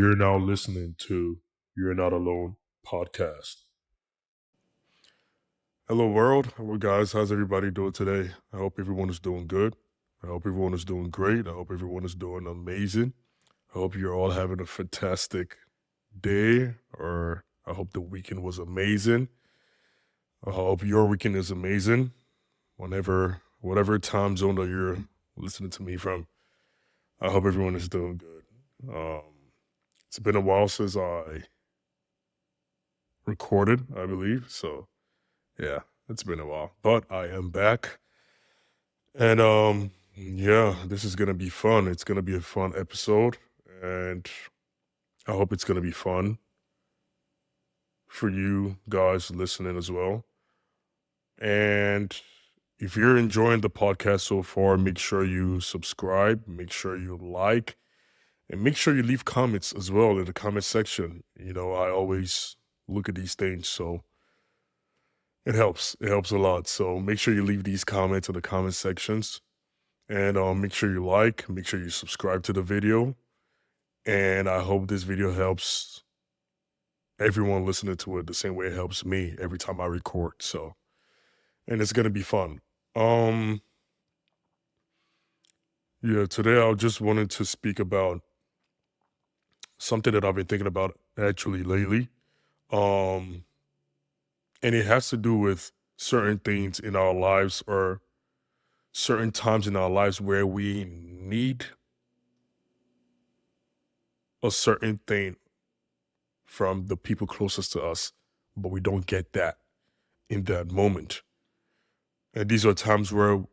You're now listening to You're Not Alone podcast. Hello, world. Hello, guys. How's everybody doing today? I hope everyone is doing good. I hope everyone is doing great. I hope everyone is doing amazing. I hope you're all having a fantastic day, or I hope the weekend was amazing. I hope your weekend is amazing. Whatever time zone that you're listening to me from, I hope everyone is doing good. It's been a while since I recorded, I believe. So yeah, it's been a while, but I am back. And yeah, this is gonna be fun. It's gonna be a fun episode, and I hope it's gonna be fun for you guys listening as well. And if you're enjoying the podcast so far, make sure you subscribe, make sure you like, and make sure you leave comments as well in the comment section. I always look at these things, so it helps. It helps a lot. So make sure you leave these comments in the comment sections. And make sure you like, make sure you subscribe to the video. And I hope this video helps everyone listening to it the same way it helps me every time I record. So, and it's gonna be fun. Um, yeah, today I just wanted to speak about something that I've been thinking about actually lately. Um, and it has to do with certain things in our lives or certain times in our lives where we need a certain thing from the people closest to us, but we don't get that in that moment. And these are times where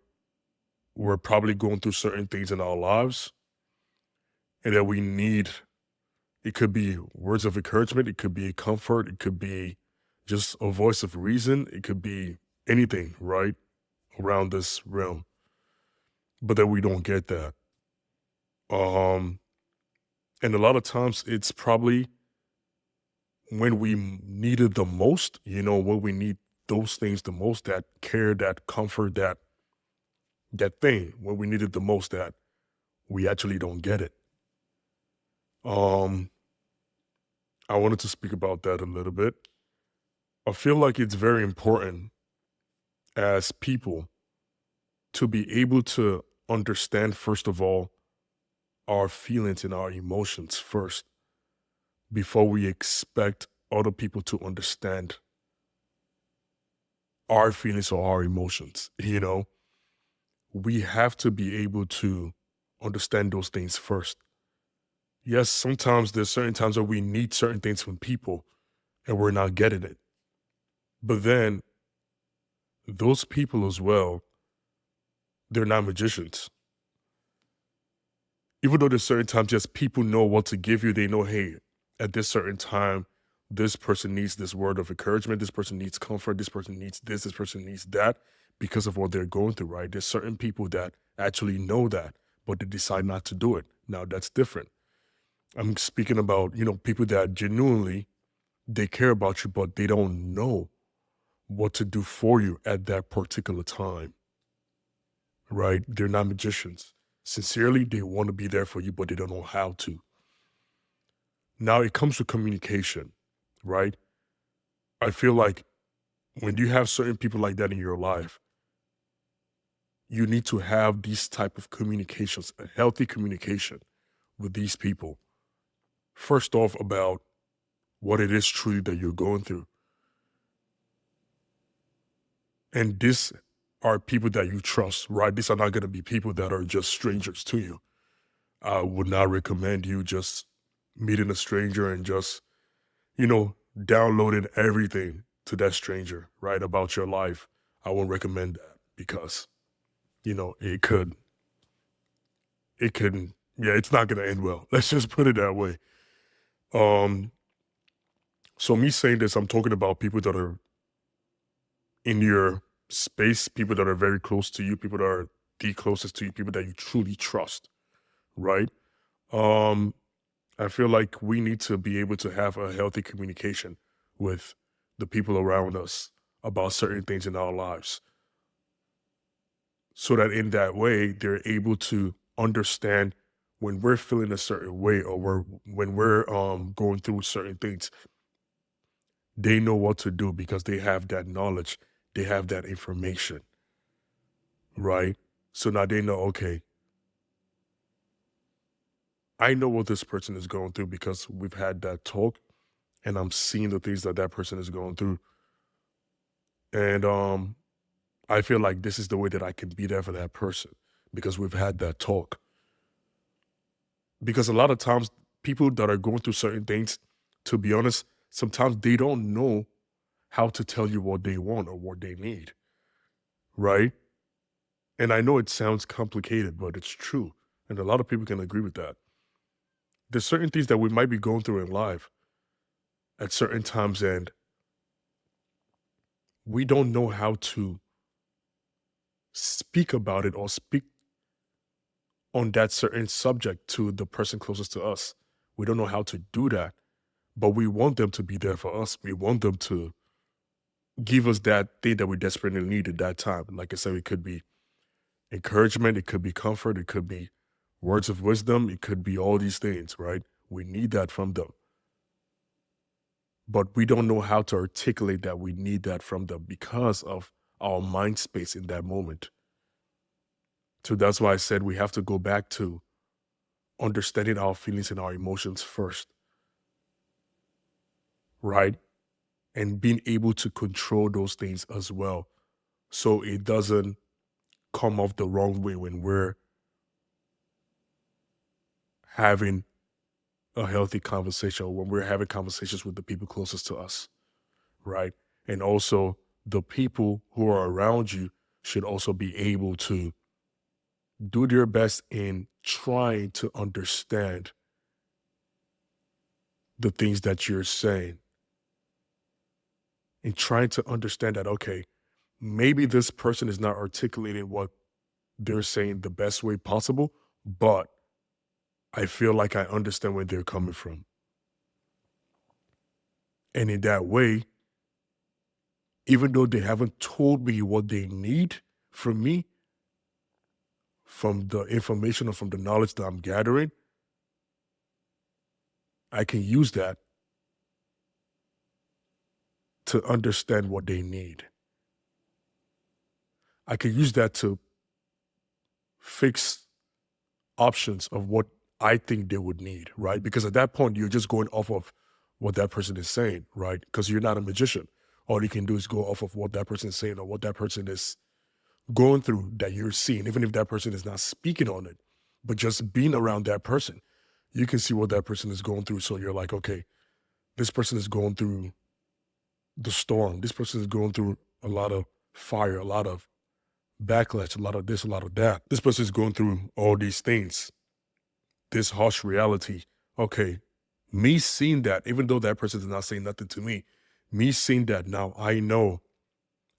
we're probably going through certain things in our lives and that we need, it could be words of encouragement, it could be comfort, it could be just a voice of reason, it could be anything, right? Around this realm, but that we don't get that. Um, and a lot of times it's probably when we need it the most, when we need those things the most, that care, that comfort, that thing, when we need it the most, that we actually don't get it. Um, I wanted to speak about that a little bit. I feel like it's very important as people to be able to understand, first of all, our feelings and our emotions first before we expect other people to understand our feelings or our emotions. We have to be able to understand those things first. Yes, sometimes there's certain times where we need certain things from people and we're not getting it. But then those people as well, they're not magicians. Even though there's certain times, just people know what to give you. They know, hey, at this certain time, this person needs this word of encouragement. This person needs comfort. This person needs this person needs that because of what they're going through, right? There's certain people that actually know that, but they decide not to do it. Now that's different. I'm speaking about, people that genuinely, they care about you, but they don't know what to do for you at that particular time, right? They're not magicians. Sincerely, they want to be there for you, but they don't know how to. Now it comes to communication, right? I feel like when you have certain people like that in your life, you need to have these type of communications, a healthy communication with these people. First off, about what it is truly that you're going through. And these are people that you trust, right? These are not going to be people that are just strangers to you. I would not recommend you just meeting a stranger and just, downloading everything to that stranger, right, about your life. I won't recommend that because, it could, yeah, it's not going to end well. Let's just put it that way. Um, so me saying this, I'm talking about people that are in your space, people that are very close to you, people that are the closest to you, people that you truly trust, right? Um, I feel like we need to be able to have a healthy communication with the people around us about certain things in our lives so that in that way they're able to understand when we're feeling a certain way, or when we're going through certain things, they know what to do because they have that knowledge, they have that information, right? So now they know, okay, I know what this person is going through because we've had that talk, and I'm seeing the things that that person is going through. And I feel like this is the way that I can be there for that person because we've had that talk. Because a lot of times, people that are going through certain things, to be honest, sometimes they don't know how to tell you what they want or what they need, right? And I know it sounds complicated, but it's true. And a lot of people can agree with that. There's certain things that we might be going through in life at certain times, and we don't know how to speak about it or speak on that certain subject to the person closest to us. We don't know how to do that, but we want them to be there for us. We want them to give us that thing that we desperately need at that time. Like I said, it could be encouragement, it could be comfort, it could be words of wisdom, it could be all these things, right? We need that from them. But we don't know how to articulate that we need that from them because of our mind space in that moment. So that's why I said we have to go back to understanding our feelings and our emotions first, right? And being able to control those things as well. So it doesn't come off the wrong way when we're having a healthy conversation, or when we're having conversations with the people closest to us, right? And also, the people who are around you should also be able to do their best in trying to understand the things that you're saying, and trying to understand that, okay, maybe this person is not articulating what they're saying the best way possible, but I feel like I understand where they're coming from. And in that way, even though they haven't told me what they need from me, from the information or from the knowledge that I'm gathering, I can use that to understand what they need. I can use that to fix options of what I think they would need, right? Because at that point, you're just going off of what that person is saying, right? Because you're not a magician. All you can do is go off of what that person is saying or what that person is going through that you're seeing, even if that person is not speaking on it, but just being around that person, you can see what that person is going through. So you're like, okay, this person is going through the storm. This person is going through a lot of fire, a lot of backlash, a lot of this, a lot of that. This person is going through all these things, this harsh reality. Okay, me seeing that, even though that person is not saying nothing to me seeing that now, I know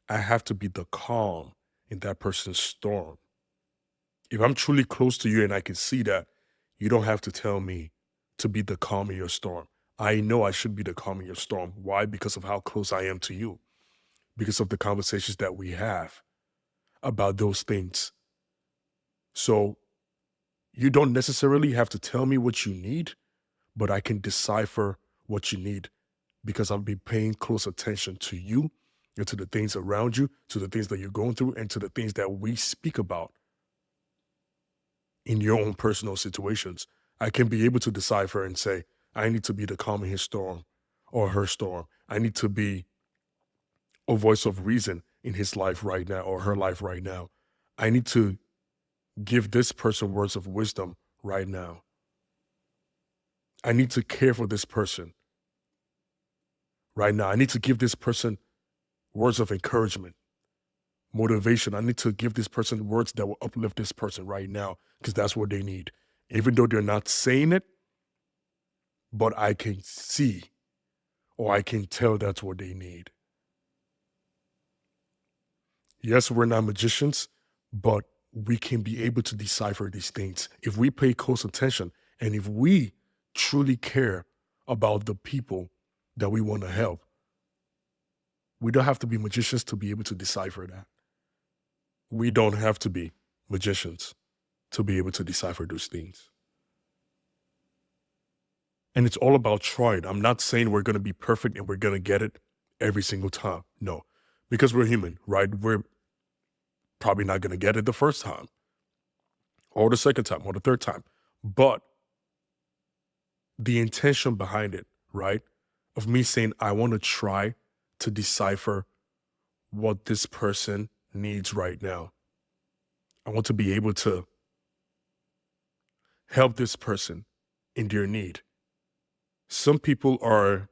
I have to be the calm in that person's storm. If I'm truly close to you and I can see that, you don't have to tell me to be the calm in your storm. I know I should be the calm in your storm. Why? Because of how close I am to you, because of the conversations that we have about those things. So you don't necessarily have to tell me what you need, but I can decipher what you need because I'll be paying close attention to you and to the things around you, to the things that you're going through, and to the things that we speak about in your own personal situations. I can be able to decipher and say, I need to be the calm in his storm or her storm. I need to be a voice of reason in his life right now or her life right now. I need to give this person words of wisdom right now. I need to care for this person right now. I need to give this person words of encouragement, motivation. I need to give this person words that will uplift this person right now because that's what they need. Even though they're not saying it, but I can see or I can tell that's what they need. Yes, we're not magicians, but we can be able to decipher these things if we pay close attention and if we truly care about the people that we want to help. We don't have to be magicians to be able to decipher that. We don't have to be magicians to be able to decipher those things. And it's all about trying. I'm not saying we're going to be perfect and we're going to get it every single time. No, because we're human, right? We're probably not going to get it the first time or the second time or the third time. But the intention behind it, right? Of me saying, I want to try to decipher what this person needs right now. I want to be able to help this person in their need. Some people are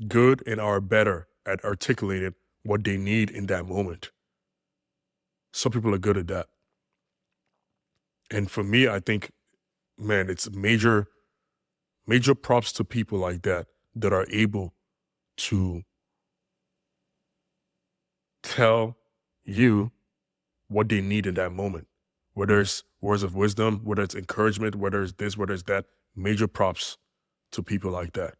good and are better at articulating what they need in that moment. Some people are good at that. And for me, I think, man, it's major props to people like that that are able to tell you what they need in that moment. Whether it's words of wisdom, whether it's encouragement, whether it's this, whether it's that, major props to people like that.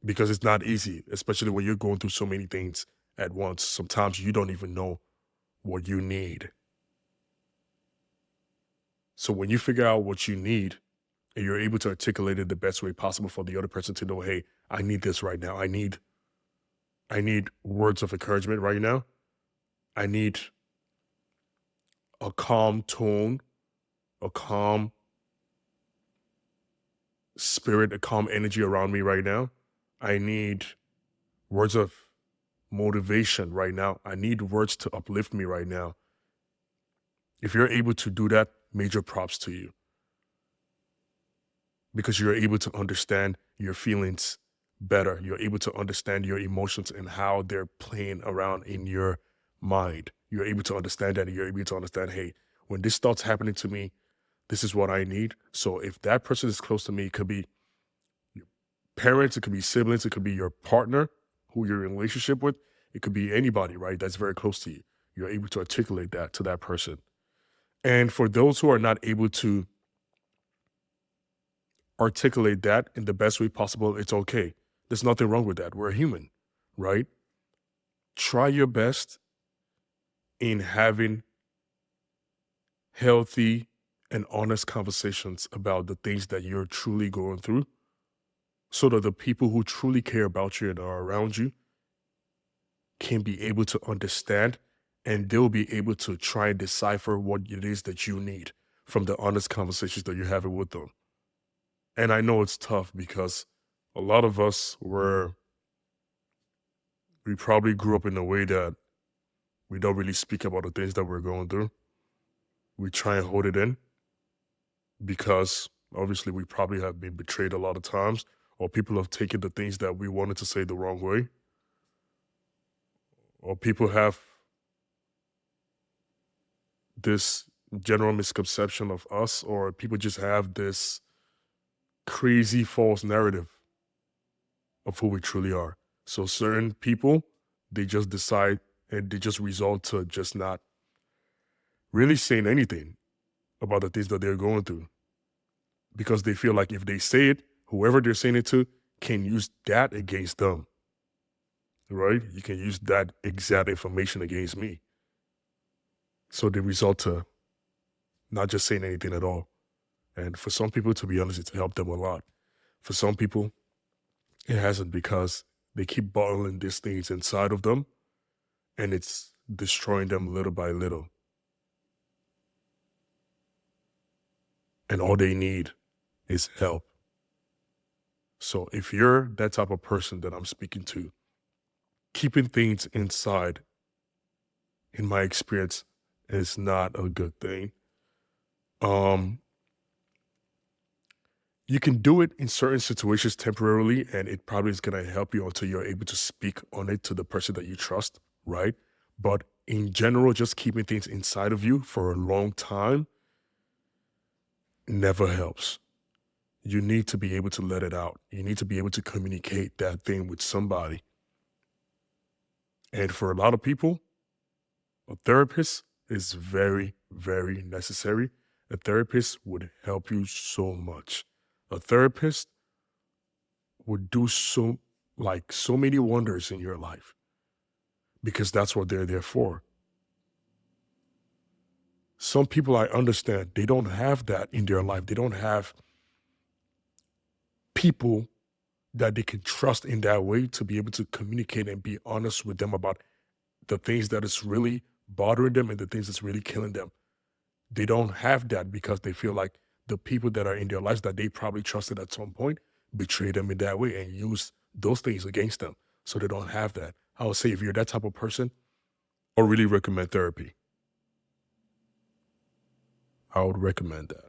Because it's not easy, especially when you're going through so many things at once. Sometimes you don't even know what you need. So when you figure out what you need and you're able to articulate it the best way possible for the other person to know, hey, I need this right now. I need words of encouragement right now. I need a calm tone, a calm spirit, a calm energy around me right now. I need words of motivation right now. I need words to uplift me right now. If you're able to do that, major props to you. Because you're able to understand your feelings better. You're able to understand your emotions and how they're playing around in your mind. You're able to understand that, and you're able to understand, hey, when this starts happening to me, this is what I need. So if that person is close to me, it could be your parents, it could be siblings, it could be your partner who you're in a relationship with. It could be anybody, right? That's very close to you. You're able to articulate that to that person. And for those who are not able to articulate that in the best way possible, it's okay. There's nothing wrong with that. We're human, right? Try your best in having healthy and honest conversations about the things that you're truly going through so that the people who truly care about you and are around you can be able to understand, and they'll be able to try and decipher what it is that you need from the honest conversations that you're having with them. And I know it's tough because a lot of us we probably grew up in a way that we don't really speak about the things that we're going through. We try and hold it in because obviously we probably have been betrayed a lot of times, or people have taken the things that we wanted to say the wrong way, or people have this general misconception of us, or people just have this crazy false narrative of who we truly are. So certain people, they just decide and they just resort to just not really saying anything about the things that they're going through because they feel like if they say it, whoever they're saying it to can use that against them, right? You can use that exact information against me. So they resort to not just saying anything at all. And for some people, to be honest, it's helped them a lot. For some people, it hasn't because they keep bottling these things inside of them and it's destroying them little by little. And all they need is help. So if you're that type of person that I'm speaking to, keeping things inside, in my experience, is not a good thing. You can do it in certain situations temporarily, and it probably is going to help you until you're able to speak on it to the person that you trust, right? But in general, just keeping things inside of you for a long time never helps. You need to be able to let it out. You need to be able to communicate that thing with somebody. And for a lot of people, a therapist is very, very necessary. A therapist would help you so much. A therapist would do so many wonders in your life because that's what they're there for. Some people, I understand, they don't have that in their life. They don't have people that they can trust in that way to be able to communicate and be honest with them about the things that is really bothering them and the things that's really killing them. They don't have that because they feel like the people that are in their lives that they probably trusted at some point betray them in that way and use those things against them. So they don't have that. I would say if you're that type of person, I would really recommend therapy. I would recommend that.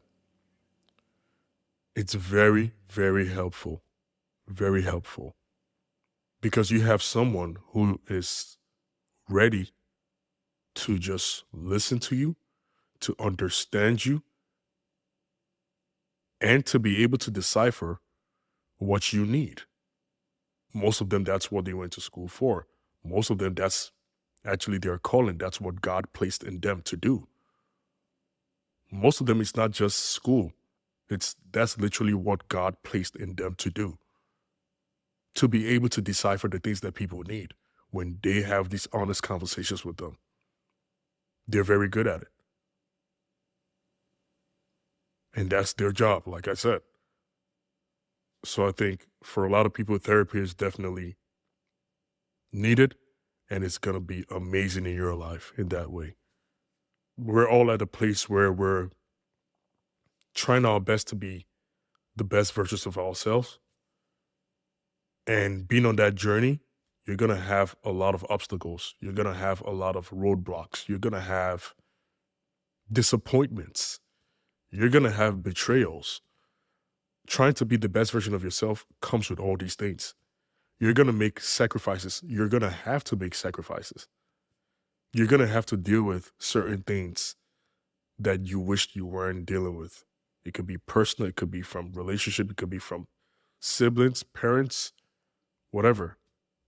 It's very, very helpful. Very helpful. Because you have someone who is ready to just listen to you, to understand you, and to be able to decipher what you need. Most of them, that's what they went to school for. Most of them, that's actually their calling. That's what God placed in them to do. Most of them, it's not just school. That's literally what God placed in them to do. To be able to decipher the things that people need when they have these honest conversations with them. They're very good at it. And that's their job, like I said. So I think for a lot of people, therapy is definitely needed, and it's going to be amazing in your life in that way. We're all at a place where we're trying our best to be the best versions of ourselves. And being on that journey, you're going to have a lot of obstacles. You're going to have a lot of roadblocks. You're going to have disappointments. You're going to have betrayals. Trying to be the best version of yourself comes with all these things. You're going to make sacrifices. You're going to have to make sacrifices. You're going to have to deal with certain things that you wished you weren't dealing with. It could be personal. It could be from relationship. It could be from siblings, parents, whatever,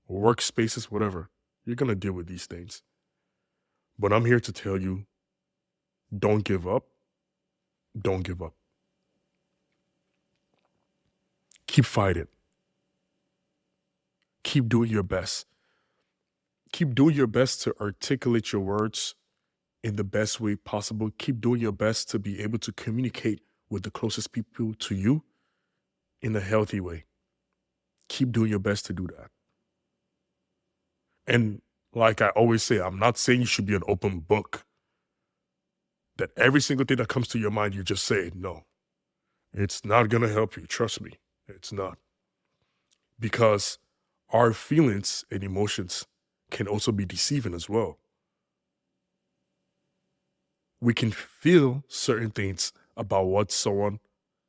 workspaces, whatever. You're going to deal with these things. But I'm here to tell you, don't give up. Don't give up. Keep fighting. Keep doing your best. Keep doing your best to articulate your words in the best way possible. Keep doing your best to be able to communicate with the closest people to you in a healthy way. Keep doing your best to do that. And like I always say, I'm not saying you should be an open book, that every single thing that comes to your mind, you just say, no, it's not going to help you. Trust me, it's not. Because our feelings and emotions can also be deceiving as well. We can feel certain things about what someone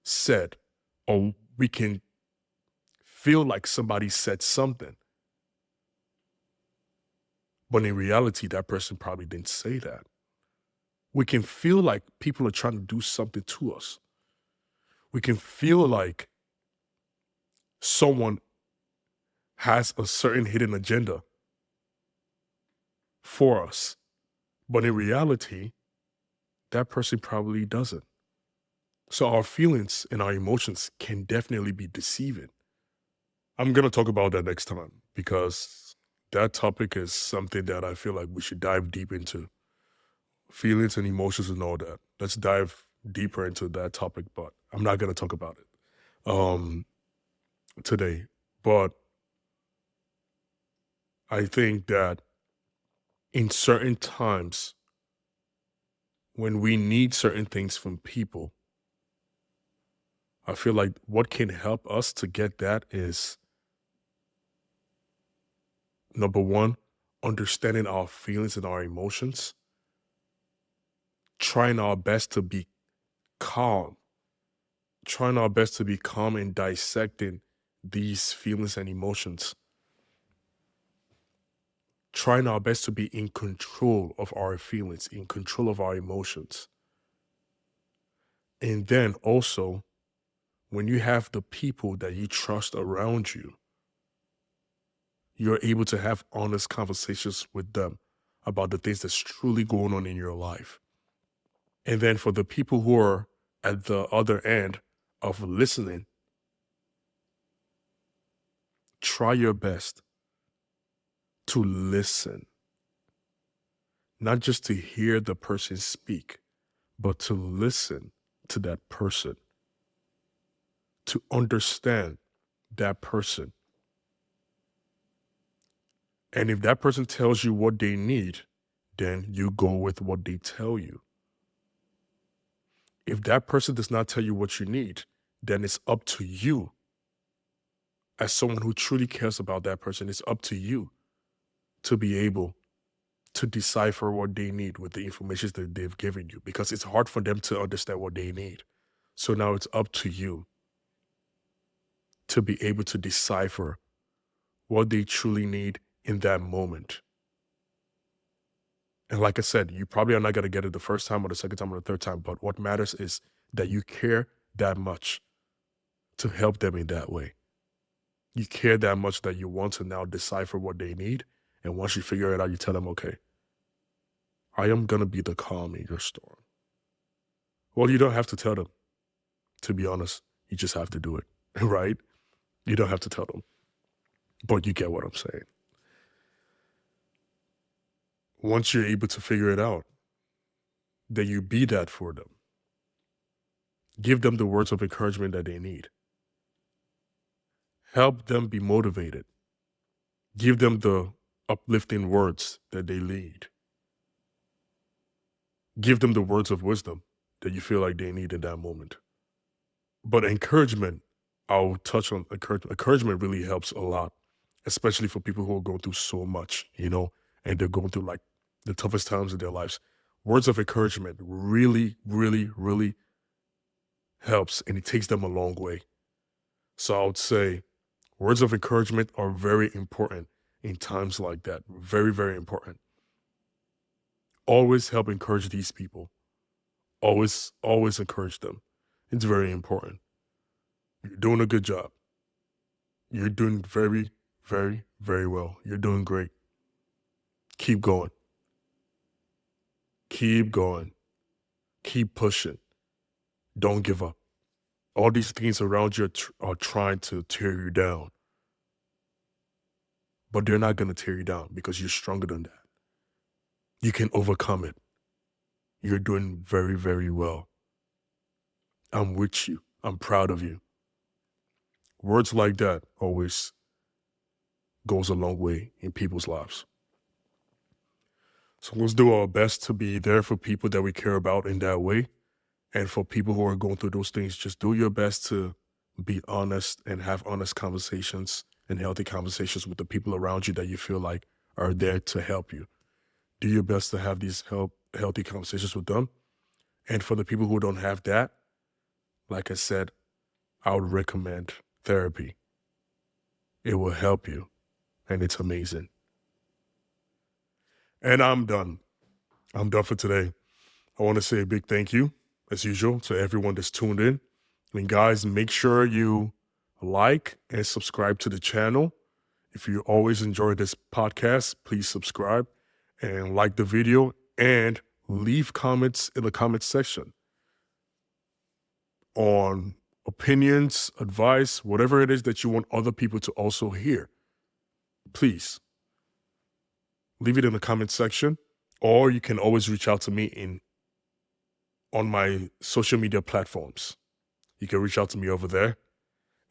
said, or we can feel like somebody said something. But in reality, that person probably didn't say that. We can feel like people are trying to do something to us. We can feel like someone has a certain hidden agenda for us. But in reality, that person probably doesn't. So our feelings and our emotions can definitely be deceiving. I'm going to talk about that next time because that topic is something that I feel like we should dive deep into. Feelings and emotions and all that. Let's dive deeper into that topic, but I'm not going to talk about it today. But I think that in certain times, when we need certain things from people, I feel like what can help us to get that is, number one, understanding our feelings and our emotions, trying our best to be calm, trying our best to be calm in dissecting these feelings and emotions, trying our best to be in control of our feelings, in control of our emotions. And then also, when you have the people that you trust around you, you're able to have honest conversations with them about the things that's truly going on in your life. And then for the people who are at the other end of listening, try your best to listen, not just to hear the person speak, but to listen to that person, to understand that person. And if that person tells you what they need, then you go with what they tell you. If that person does not tell you what you need, then it's up to you. As someone who truly cares about that person, it's up to you to be able to decipher what they need with the information that they've given you, because it's hard for them to understand what they need. So now it's up to you to be able to decipher what they truly need in that moment. And like I said, you probably are not going to get it the first time or the second time or the third time, but what matters is that you care that much to help them in that way. You care that much that you want to now decipher what they need. And once you figure it out, you tell them, okay, I am going to be the calm in your storm. Well, you don't have to tell them, to be honest. You just have to do it, right? You don't have to tell them, but you get what I'm saying. Once you're able to figure it out, then you be that for them. Give them the words of encouragement that they need. Help them be motivated. Give them the uplifting words that they need. Give them the words of wisdom that you feel like they need in that moment. But encouragement, I'll touch on encouragement. Encouragement really helps a lot, especially for people who are going through so much, and they're going through like the toughest times of their lives. Words of encouragement really, really, really helps, and it takes them a long way. So I would say words of encouragement are very important in times like that. Very, very important. Always help encourage these people. Always, always encourage them. It's very important. You're doing a good job. You're doing very, very, very well. You're doing great. Keep going. Keep going. Keep pushing. Don't give up. All these things around you are trying to tear you down. But they're not going to tear you down because you're stronger than that. You can overcome it. You're doing very, very well. I'm with you. I'm proud of you. Words like that always goes a long way in people's lives. So let's do our best to be there for people that we care about in that way. And for people who are going through those things, just do your best to be honest and have honest conversations and healthy conversations with the people around you that you feel like are there to help you. Do your best to have these healthy conversations with them. And for the people who don't have that, like I said, I would recommend therapy. It will help you, and it's amazing. And I'm done. I'm done for today. I want to say a big thank you, as usual, to everyone that's tuned in. And guys, make sure you like and subscribe to the channel. If you always enjoy this podcast, please subscribe and like the video and leave comments in the comments section on opinions, advice, whatever it is that you want other people to also hear. Please leave it in the comments section, or you can always reach out to me on my social media platforms. You can reach out to me over there,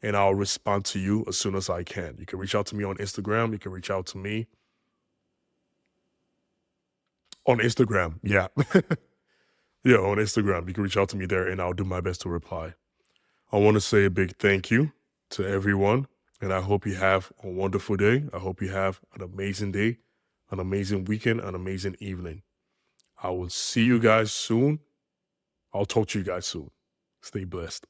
and I'll respond to you as soon as I can. You can reach out to me on Instagram. You can reach out to me on Instagram. Yeah. Yeah, on Instagram. You can reach out to me there, and I'll do my best to reply. I want to say a big thank you to everyone, and I hope you have a wonderful day. I hope you have an amazing day, an amazing weekend, an amazing evening. I will see you guys soon. I'll talk to you guys soon. Stay blessed.